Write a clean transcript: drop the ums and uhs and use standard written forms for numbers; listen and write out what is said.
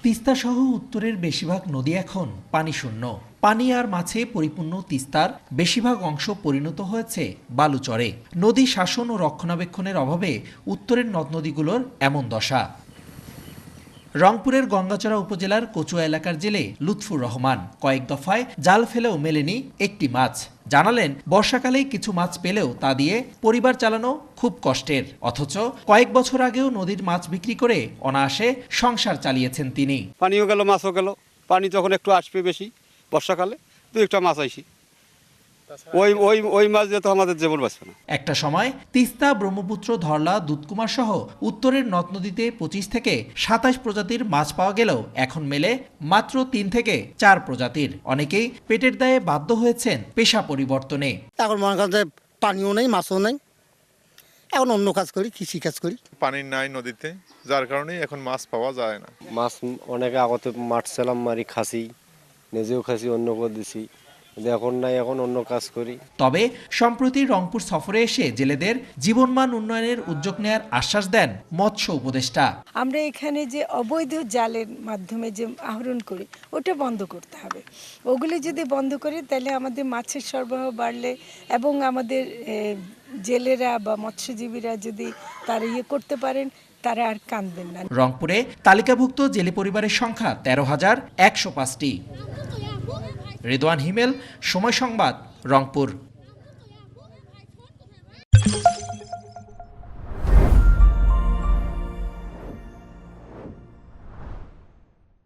তিস্তা সহ উত্তরের বেশিরভাগ নদী এখন পানি শূন্য। পানি আর মাছে পরিপূর্ণ তিস্তার বেশিরভাগ অংশ পরিণত হয়েছে বালুচরে। নদী শাসন ও রক্ষণাবেক্ষণের অভাবে উত্তরের নদ নদীগুলোর এমন দশা। রংপুরের গঙ্গাচড়া উপজেলার কচুয়া এলাকার জেলে লুৎফুর রহমান কয়েক দফায় জাল ফেলেও মেলেনি একটি মাছ। জানালেন, বর্ষাকালে কিছু মাছ পেলেও তা দিয়ে পরিবার চালানো খুব কষ্টের। অথচ কয়েক বছর আগেও নদীর মাছ বিক্রি করে অনায়াসে সংসার চালিয়েছেন তিনি। পানিও গেল, মাছও গেল। পানি যখন একটু আসবে বেশি বর্ষাকালে, দু একটা মাছ আইসি, ওই ওই ওই মাছ দিয়ে তো আমাদের জীবন বাঁচবে না। একটা সময় তিস্তা, ব্রহ্মপুত্র, ধরলা, দুধকুমার সহ উত্তরের নদ নদীতে 25 থেকে 27 প্রজাতির মাছ পাওয়া গেলেও এখন মেলে মাত্র 3 থেকে 4 প্রজাতির। অনেকেই পেটের দায়ে বাধ্য হয়েছেন পেশা পরিবর্তনে। এখন মনে করেন যে পানিও নেই, মাছও নেই, এখন অন্য কাজ করি, কৃষি কাজ করি। পানি নাই নদীতে, যার কারণে এখন মাছ পাওয়া যায় না। মাছ অনেকে আগতে মারছিলাম, মারি খাসি, নিজেও খাসি, অন্য করে দিছি। এখন নাই, এখন অন্য কাজ করি। তবে সম্প্রতি রংপুর সফরে এসে জেলেদের জীবনমান উন্নয়নের উদ্যোগ নেয়ার আশ্বাস দেন মৎস্য উপদেষ্টা। আমরা এখানে যে অবৈধ জালের মাধ্যমে যে আহরণ করি, ওটা বন্ধ করতে হবে। ওগুলি যদি বন্ধ করি তাহলে আমাদের মাছের সরবরাহ বাড়লে এবং আমাদের জেলেরা বা মৎস্যজীবীরা যদি তারা করতে পারেন, তারা আর কাঁদবেন না। রংপুরে তালিকাভুক্ত জেলে পরিবারের সংখ্যা 13,105টি। রেদওয়ান হিমেল, সময় সংবাদ, রংপুর।